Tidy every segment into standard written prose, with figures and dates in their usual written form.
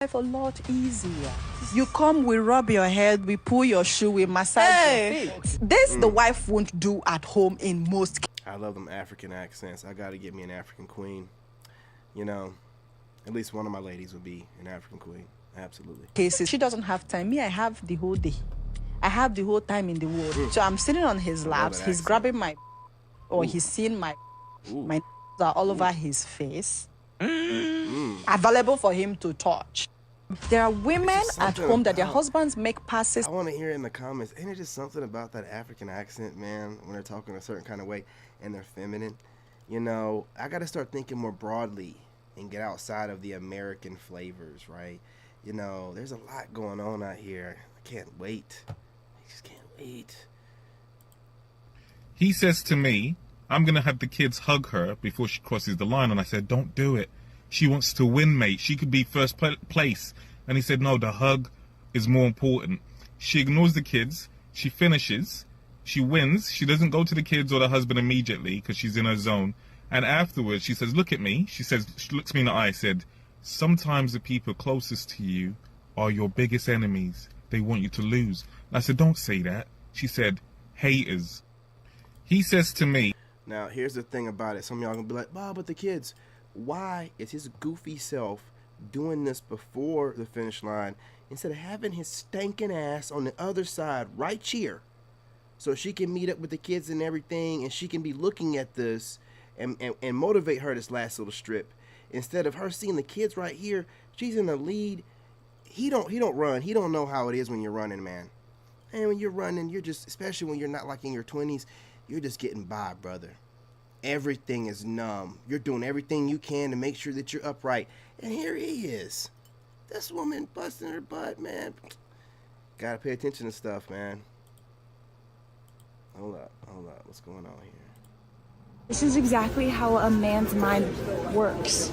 life a lot easier. You come, we rub your head, we pull your shoe, we massage your feet. This the wife won't do at home in most cases. I love them African accents. I gotta get me an African queen. You know, at least one of my ladies would be an African queen. Absolutely. Cases. She doesn't have time. Me, I have the whole day. I have the whole time in the world. So I'm sitting on his laps. He's accent. grabbing my, or he's seeing my are all over his face. Available for him to touch. There are women at home that their husbands make passes. I want to hear in the comments, ain't it just something about that African accent, man, when they're talking a certain kind of way and they're feminine? You know, I got to start thinking more broadly and get outside of the American flavors, right? You know, there's a lot going on out here. I can't wait. I just can't wait. He says to me, I'm going to have the kids hug her before she crosses the line. And I said, don't do it. She wants to win, mate. She could be first place. And he said, no, the hug is more important. She ignores the kids. She finishes. She wins. She doesn't go to the kids or the husband immediately because she's in her zone. And afterwards, she says, look at me. She looks me in the eye, said, sometimes the people closest to you are your biggest enemies. They want you to lose. And I said, don't say that. She said, haters. He says to me. Now, here's the thing about it. Some of y'all going to be like, Bob, but the kids. Why is his goofy self doing this before the finish line instead of having his stinking ass on the other side right here so she can meet up with the kids and everything and she can be looking at this and motivate her this last little strip instead of her seeing the kids right here. She's in the lead. He don't run. He don't know how it is when you're running, man. And when you're running, you're just, especially when you're not like in your 20s, you're just getting by, brother. Everything is numb. You're doing everything you can to make sure that you're upright. And here he is. This woman busting her butt, man. Gotta pay attention to stuff, man. Hold up. What's going on here? This is exactly how a man's mind works.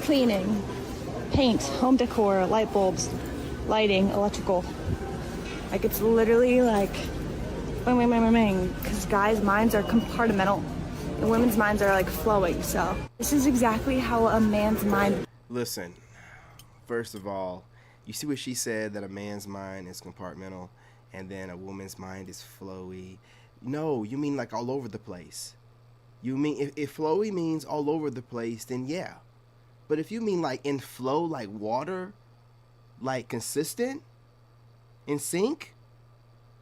Cleaning, paint, home decor, light bulbs, lighting, electrical. Like, it's literally like, bang, bang, bang, bang, bang. Because guys' minds are compartmental. And women's minds are like flowing, so this is exactly how a man's mind. Listen, first of all, you see what she said, that a man's mind is compartmental and then a woman's mind is flowy. No, you mean like all over the place. You mean if flowy means all over the place, then yeah. But if you mean like in flow, like water, like consistent, in sync,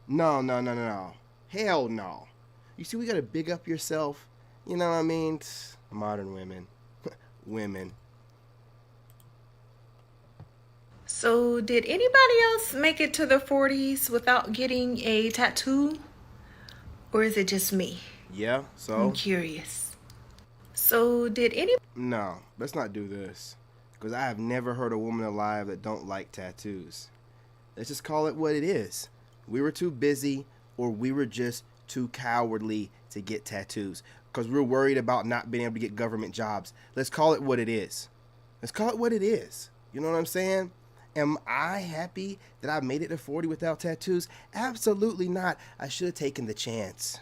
no. Hell no. You see, we gotta big up yourself. You know what I mean? Modern women. Women. So, did anybody else make it to the 40s without getting a tattoo? Or is it just me? Yeah, so? I'm curious. So, did any... No, let's not do this. Because I have never heard a woman alive that don't like tattoos. Let's just call it what it is. We were too busy, or we were just too cowardly to get tattoos. Because we're worried about not being able to get government jobs. Let's call it what it is. Let's call it what it is. You know what I'm saying? Am I happy that I made it to 40 without tattoos? Absolutely not. I should have taken the chance.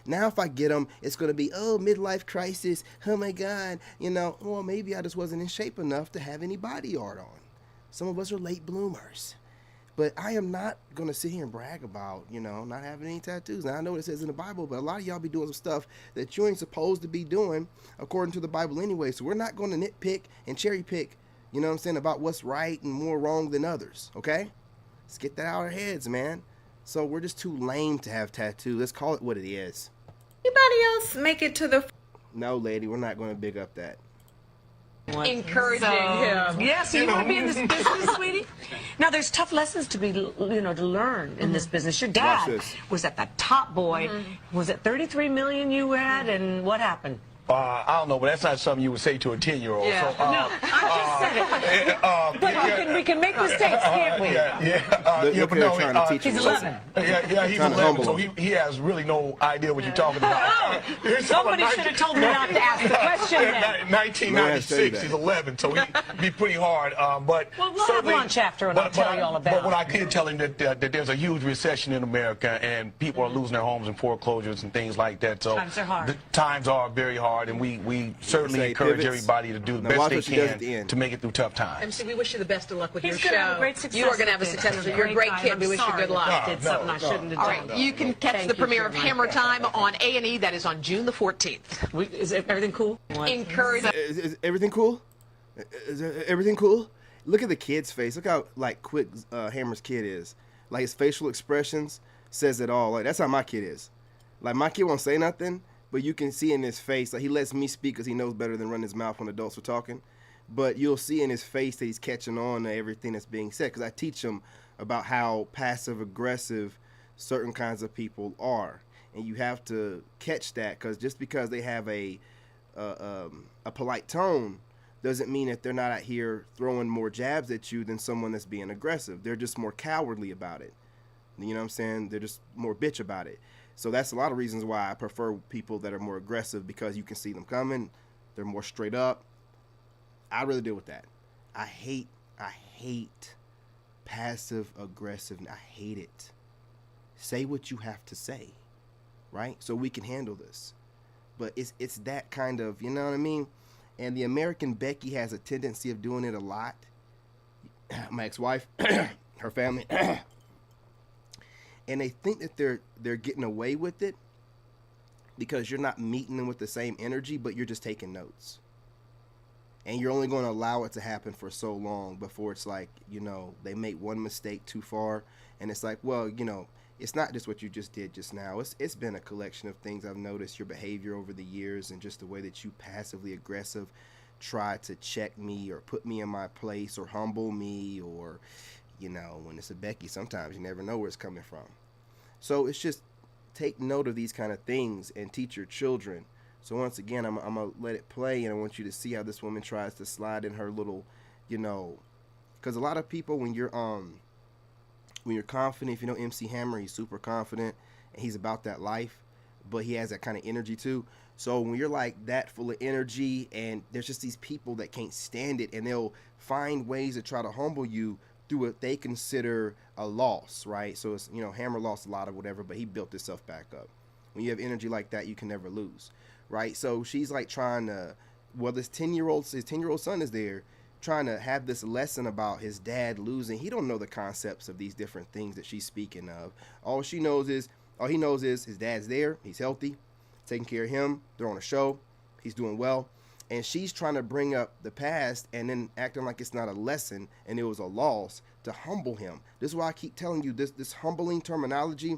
Now if I get them, it's going to be, oh, midlife crisis. Oh, my God. You know, well, maybe I just wasn't in shape enough to have any body art on. Some of us are late bloomers. But I am not going to sit here and brag about, you know, not having any tattoos. Now, I know what it says in the Bible, but a lot of y'all be doing some stuff that you ain't supposed to be doing according to the Bible anyway. So we're not going to nitpick and cherry pick, you know what I'm saying, about what's right and more wrong than others, okay? Let's get that out of our heads, man. So we're just too lame to have tattoos. Let's call it what it is. Anybody else make it to the... No, lady, we're not going to big up that. Encouraging him. Yes, you want to be in this business, sweetie? Now, there's tough lessons to be, to learn in this business. Your dad was at the top, boy. Was it 33 million you had, and what happened? I don't know, but that's not something you would say to a 10-year-old. Yeah. So, no, I just said it. But we can make mistakes, can't we? But no, he's 11. Yeah, he's 11, so he has really no idea what you're talking about. Somebody should have told me not to ask the question then. 1996, he's 11, so he'd be pretty hard. But well, we'll have lunch after, and I'll tell you all about it. But what I did tell him that there's a huge recession in America, and people are losing their homes and foreclosures and things like that. So times are hard. Times are very hard. hard, and we certainly Say encourage pivots. everybody to do the Now best watch they what she does at the can end. to make it through tough times. MC, we wish you the best of luck with your He's gonna have show. great success. You are going to have a with it. successful. He's You're a great guy. kid. I'm We wish you sorry good luck. that I did No, something I no. shouldn't have All done. right, you can catch Thank the you, premiere of Sharon. Hammer Time on A&E. That is on June the 14th. Is everything cool? Encourage. Is everything cool? Is everything cool? Look at the kid's face. Look how like quick Hammer's kid is. Like his facial expressions says it all. Like that's how my kid is. Like my kid won't say nothing, but you can see in his face. Like he lets me speak because he knows better than running his mouth when adults are talking. But you'll see in his face that he's catching on to everything that's being said because I teach him about how passive aggressive certain kinds of people are, and you have to catch that because just because they have a polite tone doesn't mean that they're not out here throwing more jabs at you than someone that's being aggressive. They're just more cowardly about it. You know what I'm saying? They're just more bitch about it. So that's a lot of reasons why I prefer people that are more aggressive because you can see them coming. They're more straight up. I'd rather deal with that. I hate passive aggressive. I hate it. Say what you have to say, right? So we can handle this. But it's that kind of, you know what I mean? And the American Becky has a tendency of doing it a lot. My ex-wife, her family, and they think that they're getting away with it because you're not meeting them with the same energy, but you're just taking notes. And you're only going to allow it to happen for so long before it's like, you know, they make one mistake too far, and it's like, well, you know, it's not just what you just did just now. It's been a collection of things I've noticed your behavior over the years and just the way that you passively aggressive try to check me or put me in my place or humble me or, you know, when it's a Becky, sometimes you never know where it's coming from. So it's just take note of these kind of things and teach your children. So once again, I'm going to let it play, and I want you to see how this woman tries to slide in her little, you know, because a lot of people, when you're confident, if you know MC Hammer, he's super confident and he's about that life, but he has that kind of energy too. So when you're like that full of energy and there's just these people that can't stand it and they'll find ways to try to humble you through what they consider a loss, right? So it's, you know, Hammer lost a lot of whatever, but he built himself back up. When you have energy like that, you can never lose, right? So she's like trying to, well, his 10-year-old son is there trying to have this lesson about his dad losing. He don't know the concepts of these different things that she's speaking of. All he knows is his dad's there, he's healthy, taking care of him, they're on a show, he's doing well, and she's trying to bring up the past and then acting like it's not a lesson and it was a loss to humble him. This is why I keep telling you this humbling terminology,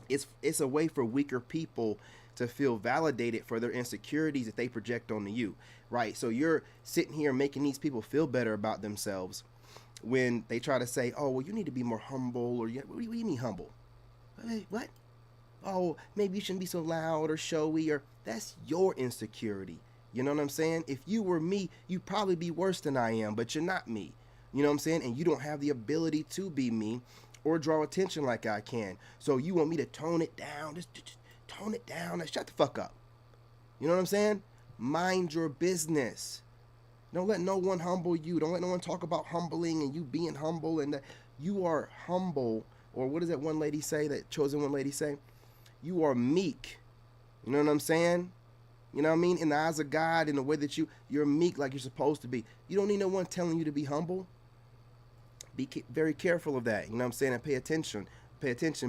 it's a way for weaker people to feel validated for their insecurities that they project onto you, right? So you're sitting here making these people feel better about themselves when they try to say, oh, well, you need to be more humble, or what do you mean humble? What? Oh, maybe you shouldn't be so loud or showy, or that's your insecurity. You know what I'm saying? If you were me, you'd probably be worse than I am, but you're not me. You know what I'm saying? And you don't have the ability to be me or draw attention like I can. So you want me to tone it down, just tone it down, and shut the fuck up. You know what I'm saying? Mind your business. Don't let no one humble you. Don't let no one talk about humbling and you being humble and that you are humble. Or what does that one lady say, that chosen one lady say? You are meek. You know what I'm saying? You know what I mean? In the eyes of God, in the way that you're meek like you're supposed to be. You don't need no one telling you to be humble. Be very careful of that. You know what I'm saying? And pay attention.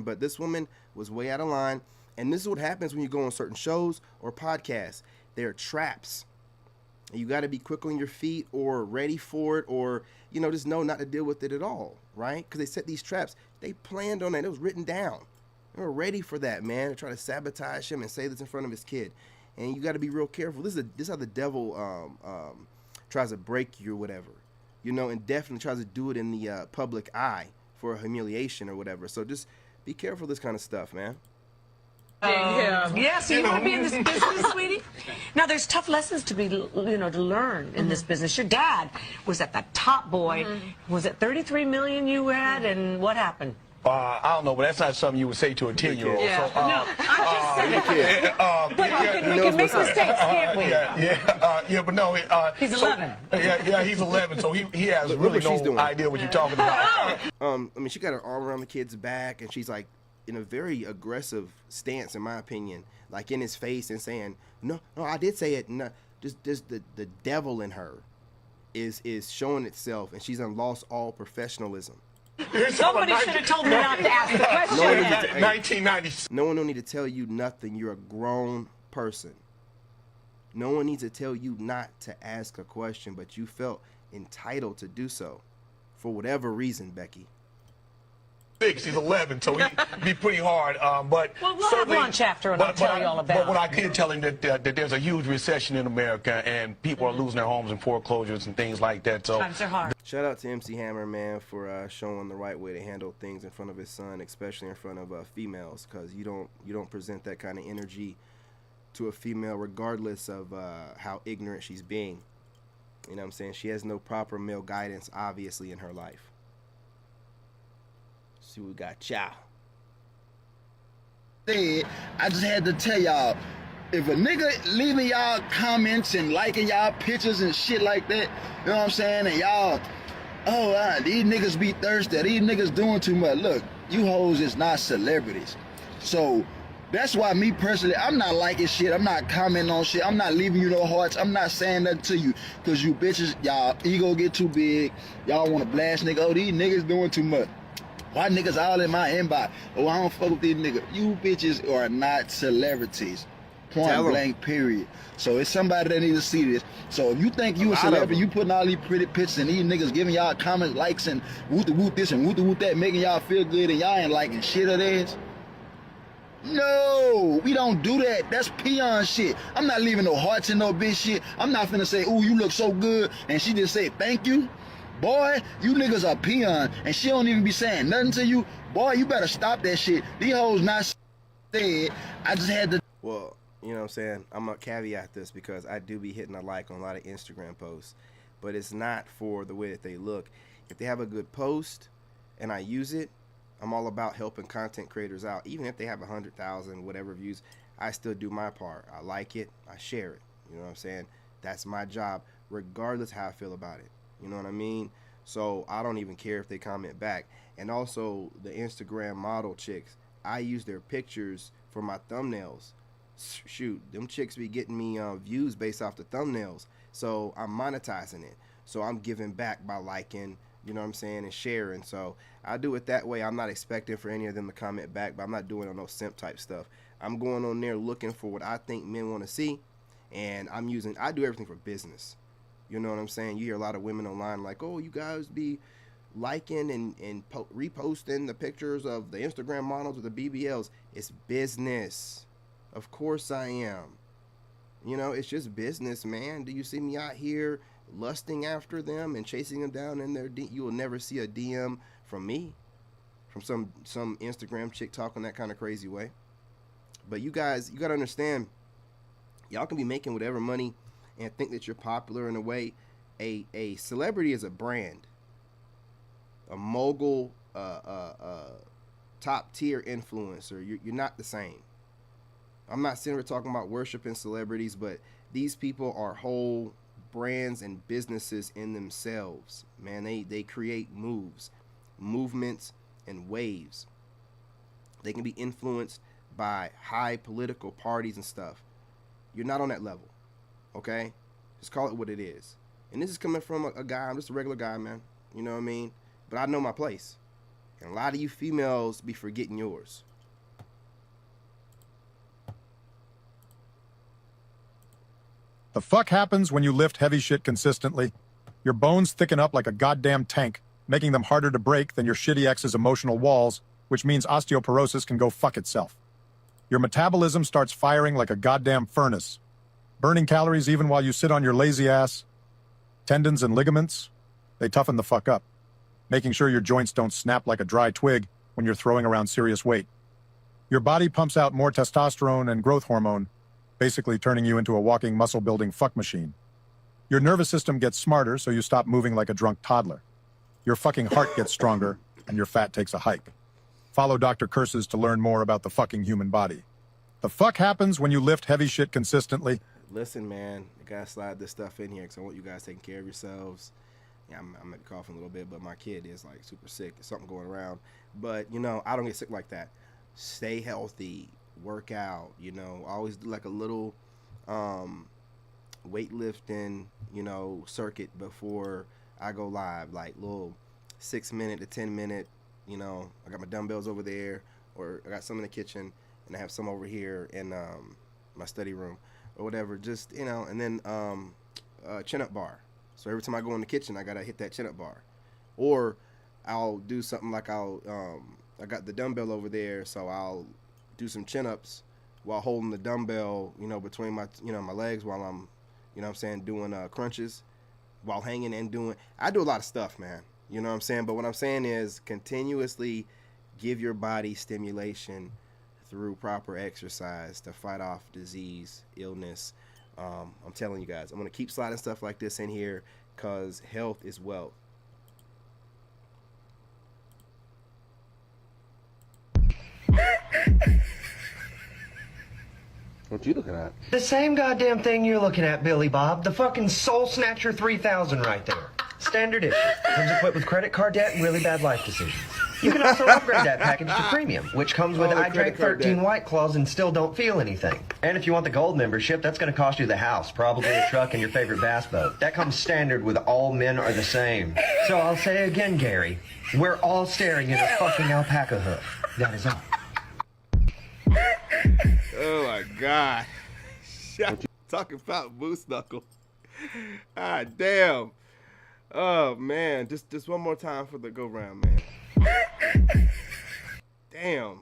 But this woman was way out of line. And this is what happens when you go on certain shows or podcasts. They're traps. And you got to be quick on your feet or ready for it, or, you know, just know not to deal with it at all, right? Because they set these traps. They planned on that. It was written down. They were ready for that, man. They try to sabotage him and say this in front of his kid. And you got to be real careful. This is how the devil tries to break you or whatever, you know, and definitely tries to do it in the public eye for a humiliation or whatever. So just be careful of this kind of stuff, man. Yeah, so you want to be in this business, sweetie? Now, there's tough lessons to be, you know, to learn in this business. Your dad was at the top boy. Was it 33 million you had, and what happened? I don't know, but that's not something you would say to a 10-year-old. Yeah. So, No, I'm just saying. But we can make mistakes, can't we? Yeah, but no. He's 11. Yeah, he's 11, so he has Look really what she's no doing. idea what you're talking about. I mean, she got her arm around the kid's back, and she's like in a very aggressive stance, in my opinion, like in his face and saying, no, I did say it. No, just the devil in her is showing itself, and she's lost all professionalism. Somebody should have told me not to ask the question. 1990. No one don't need to tell you nothing. You're a grown person. No one needs to tell you not to ask a question, but you felt entitled to do so for whatever reason, Becky. He's 11, so he'd be pretty hard. But Well, we'll have lunch after, and I'll tell you all about But when I it. did tell him that there's a huge recession in America and people are losing their homes and foreclosures and things like that. So Times are hard. Shout out to MC Hammer, man, for showing the right way to handle things in front of his son, especially in front of females, because you don't present that kind of energy to a female, regardless of how ignorant she's being. You know what I'm saying? She has no proper male guidance, obviously, in her life. See, we got Chow. I just had to tell y'all, if a nigga leaving y'all comments and liking y'all pictures and shit like that, you know what I'm saying, and y'all, these niggas be thirsty, these niggas doing too much. Look, you hoes is not celebrities. So that's why me personally, I'm not liking shit, I'm not commenting on shit, I'm not leaving you no hearts, I'm not saying nothing to you, because you bitches, y'all ego get too big, y'all want to blast nigga, these niggas doing too much. Why niggas all in my inbox? Oh, I don't fuck with these niggas. You bitches are not celebrities. Point blank, period. So it's somebody that needs to see this. So if you think you a celebrity, you putting all these pretty pictures and these niggas giving y'all comments, likes, and woot this and woot that, making y'all feel good, and y'all ain't liking shit of this. No, we don't do that. That's peon shit. I'm not leaving no hearts in no bitch shit. I'm not finna say, ooh, you look so good, and she just say thank you. Boy, you niggas are peon, and she don't even be saying nothing to you. Boy, you better stop that shit. These hoes not said. I just had to. Well, you know what I'm saying? I'm going to caveat this because I do be hitting a like on a lot of Instagram posts, but it's not for the way that they look. If they have a good post and I use it, I'm all about helping content creators out. Even if they have 100,000, whatever views, I still do my part. I like it. I share it. You know what I'm saying? That's my job, regardless how I feel about it. You know what I mean? So I don't even care if they comment back. And also the Instagram model chicks, I use their pictures for my thumbnails. Shoot, them chicks be getting me views based off the thumbnails. So I'm monetizing it. So I'm giving back by liking, you know what I'm saying, and sharing. So I do it that way. I'm not expecting for any of them to comment back, but I'm not doing on no simp type stuff. I'm going on there looking for what I think men want to see. And I do everything for business. You know what I'm saying? You hear a lot of women online like, oh, you guys be liking and reposting the pictures of the Instagram models or the BBLs. It's business. Of course I am. You know, it's just business, man. Do you see me out here lusting after them and chasing them down in their you will never see a DM from me, from some Instagram chick talking that kind of crazy way. But you guys, you got to understand, y'all can be making whatever money and think that you're popular in a way. A celebrity is a brand. A mogul, top tier influencer. You're not the same. I'm not sitting here talking about worshiping celebrities, but these people are whole brands and businesses in themselves. Man, they create movements, and waves. They can be influenced by high political parties and stuff. You're not on that level. Okay? Just call it what it is. And this is coming from a guy, I'm just a regular guy, man. You know what I mean? But I know my place. And a lot of you females be forgetting yours. The fuck happens when you lift heavy shit consistently? Your bones thicken up like a goddamn tank, making them harder to break than your shitty ex's emotional walls, which means osteoporosis can go fuck itself. Your metabolism starts firing like a goddamn furnace, burning calories even while you sit on your lazy ass. Tendons and ligaments, they toughen the fuck up, making sure your joints don't snap like a dry twig when you're throwing around serious weight. Your body pumps out more testosterone and growth hormone, basically turning you into a walking muscle-building fuck machine. Your nervous system gets smarter, so you stop moving like a drunk toddler. Your fucking heart gets stronger, and your fat takes a hike. Follow Dr. Curses to learn more about the fucking human body. The fuck happens when you lift heavy shit consistently? Listen, man, I gotta slide this stuff in here because I want you guys taking care of yourselves. Yeah, I'm gonna be coughing a little bit, but my kid is like super sick. There's something going around. But, you know, I don't get sick like that. stay healthy, work out, you know, always do like a little weightlifting, you know, circuit before I go live, like little 6 minute to 10 minute, you know, I got my dumbbells over there, or I got some in the kitchen, and I have some over here in my study room or whatever, just, you know, and then chin up bar. So every time I go in the kitchen, I gotta hit that chin up bar. Or I'll do something like I got the dumbbell over there, so I'll do some chin ups while holding the dumbbell, you know, between my, you know, my legs while I'm, you know what I'm saying, doing crunches while hanging and doing. I do a lot of stuff, man. You know what I'm saying? But what I'm saying is continuously give your body stimulation through proper exercise to fight off disease, illness. I'm telling you guys, I'm going to keep sliding stuff like this in here because health is wealth. What you looking at? The same goddamn thing you're looking at, Billy Bob. The fucking Soul Snatcher 3000 right there. Standard issue. Comes equipped with credit card debt and really bad life decisions. You can also upgrade that package to premium, which comes with I drank 13 White Claws and still don't feel anything. And if you want the gold membership, that's going to cost you the house, probably a truck and your favorite bass boat. That comes standard with all men are the same. So I'll say again, Gary, we're all staring at a fucking alpaca hoof. That is all. Oh my God. Talking about moose knuckle. Ah, damn. Oh man, just one more time for the go round, man. Damn.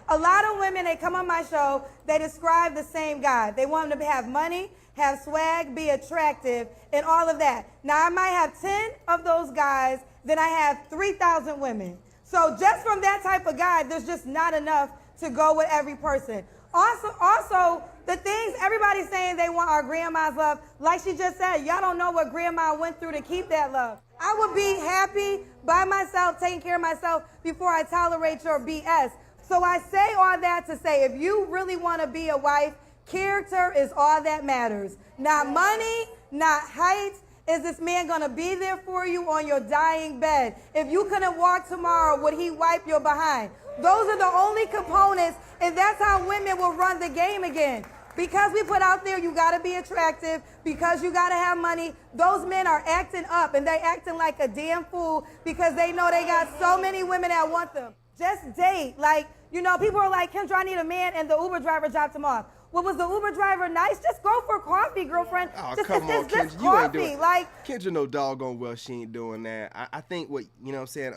A lot of women, they come on my show, they describe the same guy. They want him to have money, have swag, be attractive, and all of that. Now, I might have 10 of those guys, then I have 3,000 women. So just from that type of guy, there's just not enough to go with every person. Also, the things everybody's saying they want our grandma's love, like she just said, y'all don't know what grandma went through to keep that love. I would be happy by myself, taking care of myself before I tolerate your BS. So I say all that to say, if you really want to be a wife, character is all that matters. Not money, not height. Is this man going to be there for you on your dying bed? If you couldn't walk tomorrow, would he wipe your behind? Those are the only components, and that's how women will run the game again. Because we put out there, you got to be attractive, because you got to have money, those men are acting up, and they acting like a damn fool because they know they got so many women that want them. Just date. Like, you know, people are like, Kendra, I need a man, and the Uber driver dropped him off. Well, was the Uber driver nice? Just go for coffee, girlfriend. Oh, just, come on, just Kendra. You ain't coffee. doing Like, Kendra no doggone well she ain't doing that. I think what, you know what I'm saying,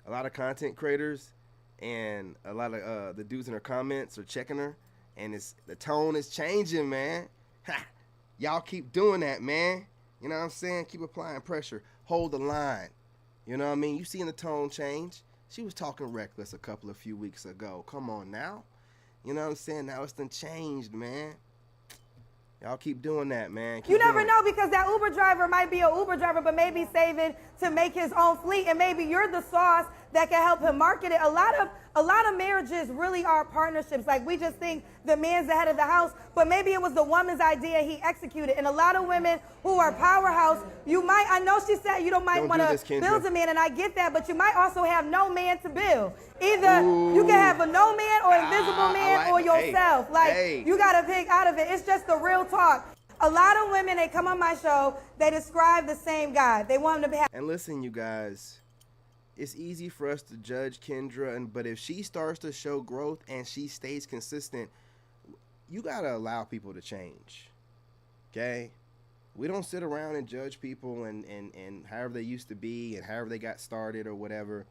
a lot of content creators and a lot of the dudes in her comments are checking her, and the tone is changing, man. Ha! Y'all keep doing that, man. You know what I'm saying? Keep applying pressure. Hold the line. You know what I mean? You seeing the tone change? She was talking reckless a few weeks ago. Come on now. You know what I'm saying? Now it's done changed, man. Y'all keep doing that, man. You never know, because that Uber driver might be an Uber driver, but maybe saving to make his own fleet, and maybe you're the sauce that can help him market it. A lot of marriages really are partnerships. Like, we just think the man's the head of the house, but maybe it was the woman's idea, he executed. And a lot of women who are powerhouse, I know she said you might want to build a man, and I get that, but you might also have no man to build. Either you can have a no man or invisible man or yourself. You got to pick out of it. It's just the real talk. A lot of women, they come on my show, they describe the same guy. They want him to be. And listen, you guys, it's easy for us to judge Kendra, but if she starts to show growth and she stays consistent, you got to allow people to change. Okay? We don't sit around and judge people and however they used to be and however they got started or whatever.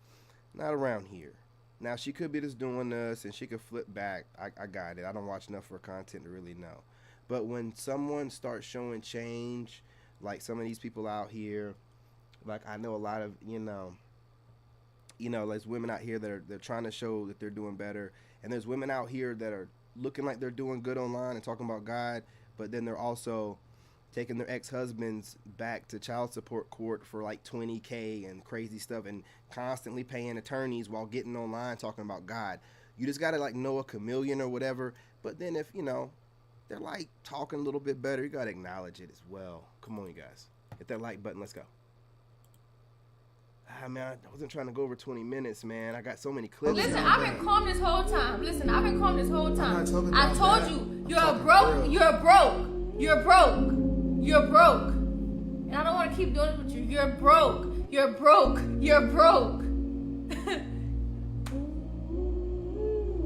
Not around here. Now, she could be just doing this and she could flip back. I got it. I don't watch enough of her content to really know. But when someone starts showing change, like some of these people out here, like I know a lot of, there's women out here that they're trying to show that they're doing better. And there's women out here that are looking like they're doing good online and talking about God, but then they're also taking their ex-husbands back to child support court for like $20K and crazy stuff and constantly paying attorneys while getting online talking about God. You just got to like know a chameleon or whatever. But then if, they're like talking a little bit better, you got to acknowledge it as well. Come on, you guys. Hit that like button. Let's go. I mean, I wasn't trying to go over 20 minutes, man. I got so many clips. Listen, I've been calm this whole time. I told you, you're broke. And I don't want to keep doing it with you. You're broke.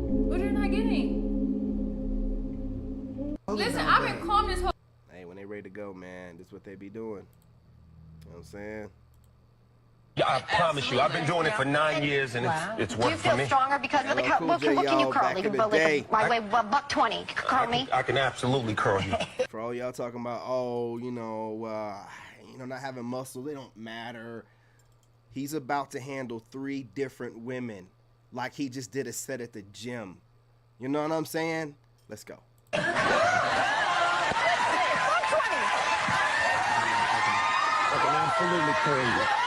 What are you not getting? Listen, I've been calm this whole. Hey, when they ready to go, man, this is what they be doing. You know what I'm saying? Yeah, I promise you, I've been doing it for 9 years, and it's worked for me. Do you feel stronger because of the curl? What can you curl? You can I weigh $120. Curl me. I can absolutely curl you. For all y'all talking about, not having muscle, they don't matter. He's about to handle 3 different women, like he just did a set at the gym. You know what I'm saying? Let's go. Absolutely curl.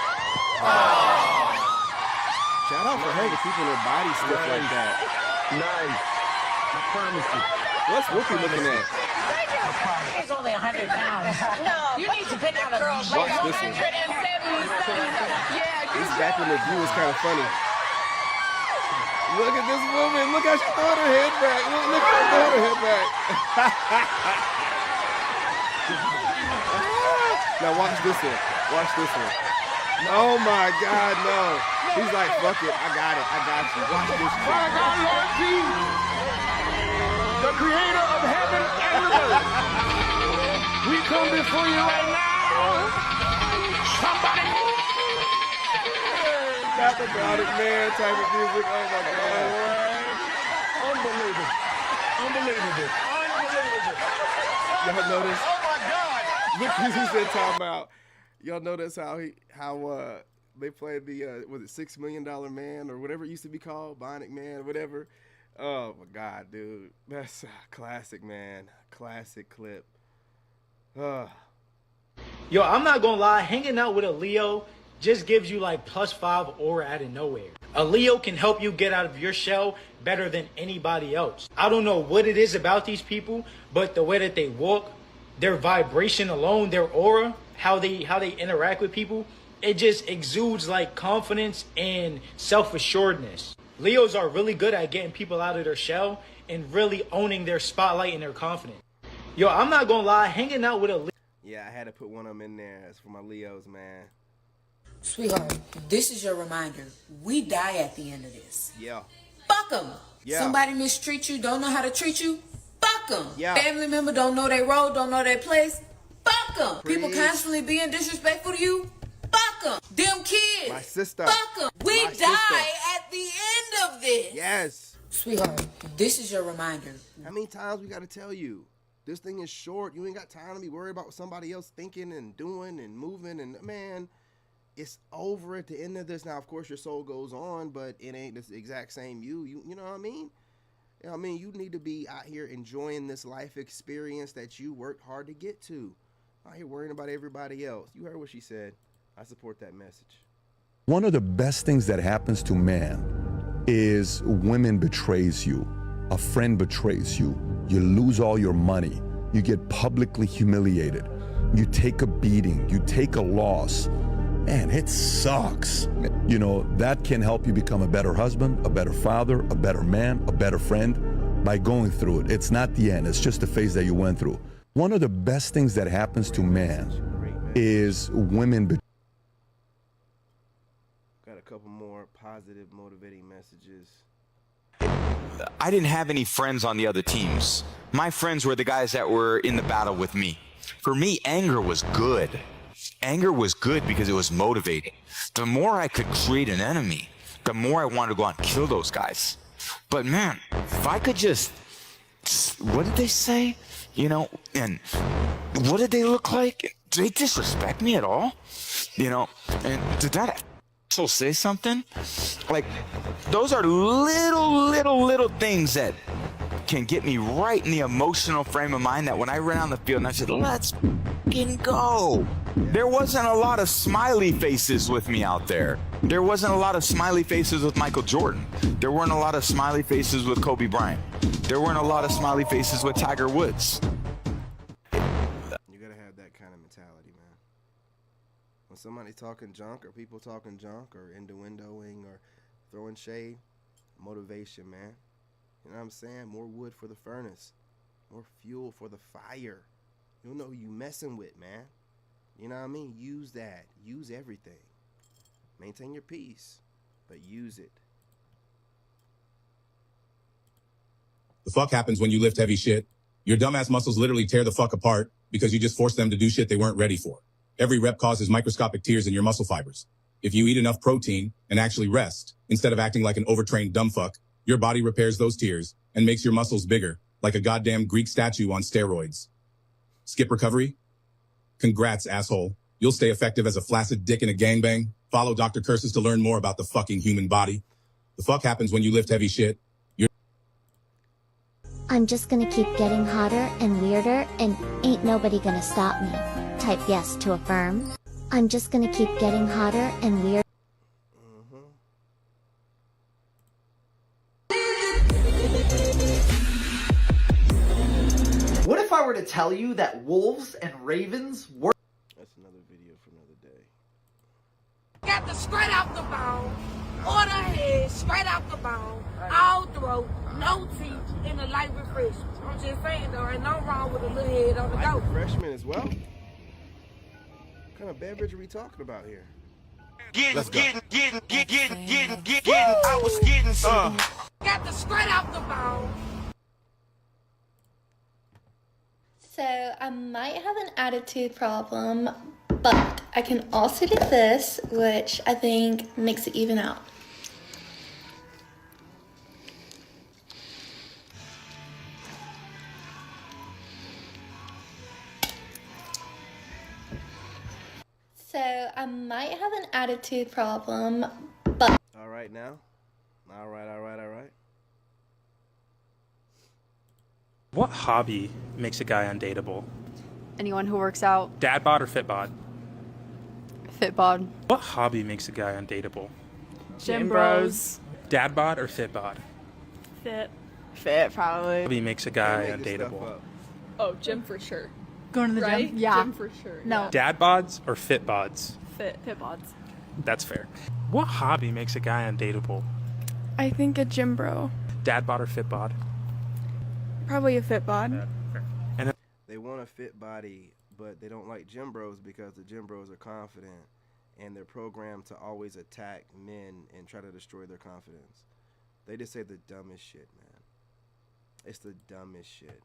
Shout out for her to keeping her body stiff like that. Nice. I promise you. What's Whoopi looking at? He's only 100 pounds. No, you need to pick out a girl. Watch this one. This back when the view was kind of funny. Look at this woman. Look how she throwing her head back. Look how she throwing her head back. Now watch this one. Watch this one. Oh my God, no. He's like, fuck it. I got it. I got you. Watch this shit. My God, Lord Jesus, the creator of heaven and earth. We come before you right now. Somebody. Not the Garlic Man type of music. Oh my God. Unbelievable. Y'all notice? Oh my God. Look, he said time out. Y'all notice how they played the was it $6 Million Man or whatever it used to be called, Bionic Man or whatever. Oh my God, dude, that's a classic, man. Classic clip. Yo, I'm not gonna lie, hanging out with a Leo just gives you like +5 aura out of nowhere. A Leo can help you get out of your shell better than anybody else. I don't know what it is about these people, but the way that they walk, their vibration alone, their aura, how they interact with people, it just exudes like confidence and self-assuredness. Leos are really good at getting people out of their shell and really owning their spotlight and their confidence. Yo, I'm not gonna lie, hanging out with a Leo. Yeah, I had to put one of them in there. That's for my Leos, man. Sweetheart, this is your reminder. We die at the end of this. Yeah. Fuck them. Yeah. Somebody mistreat you, don't know how to treat you. Fuck them. Yeah. Family member don't know their role, don't know their place. Fuck them. Preach. People constantly being disrespectful to you. Fuck them. Them kids. My sister. Fuck them. We My die sister. at the end of this. Yes. Sweetheart, this is your reminder. How many times we got to tell you? This thing is short. You ain't got time to be worried about what somebody else thinking and doing and moving. And man, it's over at the end of this. Now, of course, your soul goes on, but it ain't the exact same you. You know what I mean? I mean, you need to be out here enjoying this life experience that you worked hard to get to. Out here worrying about everybody else. You heard what she said. I support that message. One of the best things that happens to man is women betrays you. A friend betrays you. You lose all your money. You get publicly humiliated. You take a beating. You take a loss. Man, it sucks. You know, that can help you become a better husband, a better father, a better man, a better friend by going through it. It's not the end. It's just the phase that you went through. One of the best things that happens to man is women. Got a couple more positive, motivating messages. I didn't have any friends on the other teams. My friends were the guys that were in the battle with me. For me, anger was good. Anger was good because it was motivating. The more I could create an enemy, the more I wanted to go out and kill those guys. But man, if I could just, what did they say? You know, and what did they look like? Did they disrespect me at all? You know, and did that asshole say something? Like, those are little things that can get me right in the emotional frame of mind that when I ran on the field and I said, let's fucking go. There wasn't a lot of smiley faces with me out there. There wasn't a lot of smiley faces with Michael Jordan. There weren't a lot of smiley faces with Kobe Bryant. There weren't a lot of smiley faces with Tiger Woods. You gotta have that kind of mentality, man. When somebody talking junk or people talking junk or innuendoing or throwing shade, motivation, man. You know what I'm saying? More wood for the furnace. More fuel for the fire. You don't know who you messing with, man. You know what I mean? Use that. Use everything. Maintain your peace, but use it. The fuck happens when you lift heavy shit? Your dumbass muscles literally tear the fuck apart because you just forced them to do shit they weren't ready for. Every rep causes microscopic tears in your muscle fibers. If you eat enough protein and actually rest, instead of acting like an overtrained dumb fuck, your body repairs those tears and makes your muscles bigger, like a goddamn Greek statue on steroids. Skip recovery? Congrats, asshole. You'll stay effective as a flaccid dick in a gangbang. Follow Dr. Curses to learn more about the fucking human body. The fuck happens when you lift heavy shit? I'm just gonna keep getting hotter and weirder, and ain't nobody gonna stop me. Type yes to affirm. I'm just gonna keep getting hotter and weirder. What if I were to tell you that wolves and ravens work? That's another video for another day. Got the straight out the bone, or the head, straight out the bone, all throat, no teeth, and a light refreshment. I'm just saying there ain't no wrong with a little head on the Light go. refreshment as well? What kind of beverage are we talking about here? Getting, I was getting some. Got the straight out the bone. So I might have an attitude problem, but I can also do this, which I think makes it even out. So I might have an attitude problem, but... All right now? All right. What hobby makes a guy undateable? Anyone who works out. Dad bod or fit bod? Fit bod. What hobby makes a guy undateable? Gym bros. Dad bod or fit bod? Fit. Fit, probably. Hobby makes a guy undateable. Oh, gym for sure. Going to the right? gym? Yeah. Gym for sure. No. Dad bods or fit bods? Fit bods. That's fair. What hobby makes a guy undateable? I think a gym bro. Dad bod or fit bod? Probably a fit bod. And then They want a fit body, but they don't like gym bros because the gym bros are confident and they're programmed to always attack men and try to destroy their confidence. They just say the dumbest shit, man. It's the dumbest shit.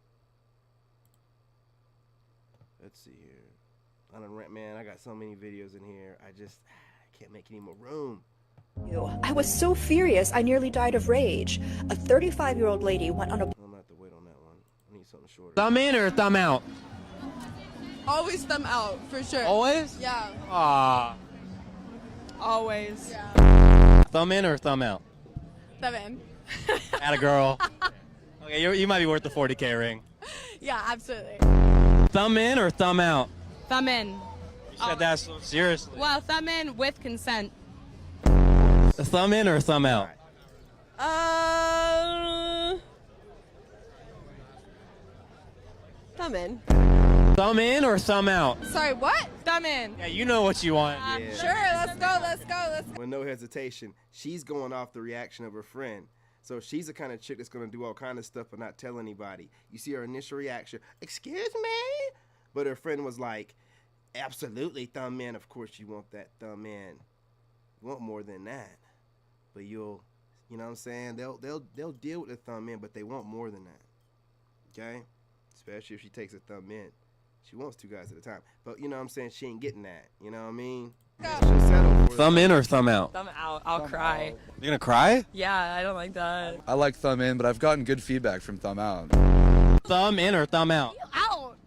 Let's see here. I got so many videos in here. I can't make any more room. I was so furious, I nearly died of rage. A 35-year-old lady went on a... I'm gonna have to wait on that one. I need something shorter. Thumb in or thumb out? Always thumb out, for sure. Always? Yeah. Ah. Always. Yeah. Thumb in or thumb out? Thumb in. Atta girl. Okay, you might be worth the 40K ring. Yeah, absolutely. Thumb in or thumb out? Thumb in. You said that so seriously. Well, thumb in with consent. A thumb in or thumb out? Thumb in. Thumb in or thumb out? Sorry, what? Thumb in. Yeah, you know what you want. Yeah. Sure, let's go. With no hesitation, she's going off the reaction of her friend. So she's the kind of chick that's going to do all kind of stuff but not tell anybody. You see her initial reaction, excuse me? But her friend was like, absolutely, thumb in. Of course you want that thumb in. You want more than that. But you know what I'm saying? They'll deal with the thumb in, but they want more than that. Okay? Especially if she takes a thumb in. She wants two guys at a time. But you know what I'm saying? She ain't getting that. You know what I mean? Thumb in or thumb out? Thumb out. I'll cry. You're gonna cry? Yeah, I don't like that. I like thumb in, but I've gotten good feedback from thumb out. Thumb in or thumb out? Out.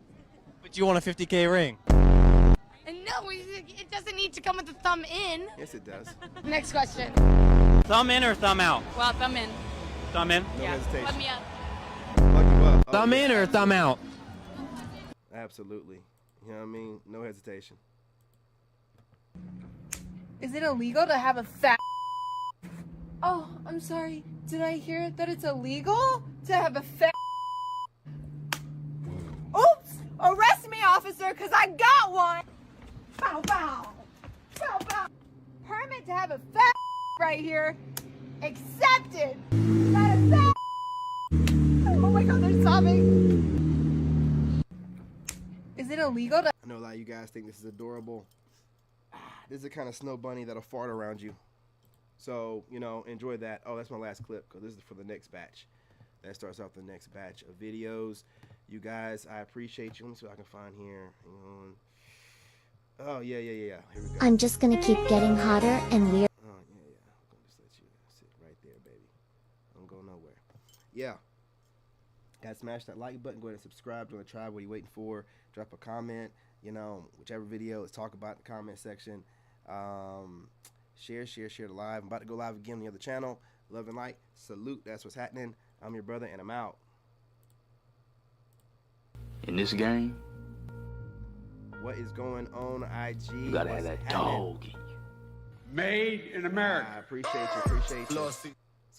But you want a 50K ring. And no, it doesn't need to come with the thumb in. Yes, it does. Next question. Thumb in or thumb out? Well, thumb in. Thumb in? No hesitation. Let me up. Plug you up. Oh, Thumb in or thumb out? Absolutely. You know what I mean? No hesitation. Is it illegal to have a fat... Oh, I'm sorry. Did I hear that it's illegal to have a fat... Oops! Arrest me, officer, because I got one! Bow, bow! right to have a fat right here. Accepted. Not a fat. Oh my God, they're sobbing. Is it illegal to? I know a lot of you guys think this is adorable. This is the kind of snow bunny that'll fart around you. So, you know, enjoy that. Oh, that's my last clip because this is for the next batch. That starts off the next batch of videos. You guys, I appreciate you. Let me see what I can find here. Hang on. Oh, yeah. Here we go. I'm just gonna keep getting hotter and weird. Oh, yeah. I'm going to just let you sit right there, baby. Don't go nowhere. Yeah. Guys, smash that like button. Go ahead and subscribe. Join the tribe. What are you waiting for? Drop a comment. You know, whichever video, let's talk about in the comment section. Share the live. I'm about to go live again on the other channel. Love and light. Salute. That's what's happening. I'm your brother, and I'm out. In this game, what is going on, IG? you gotta have that dog in you. Made in America. I appreciate you. What's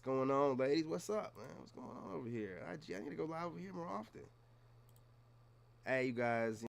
going on, ladies? What's up, man? What's going on over here? IG, I need to go live over here more often. Hey, you guys.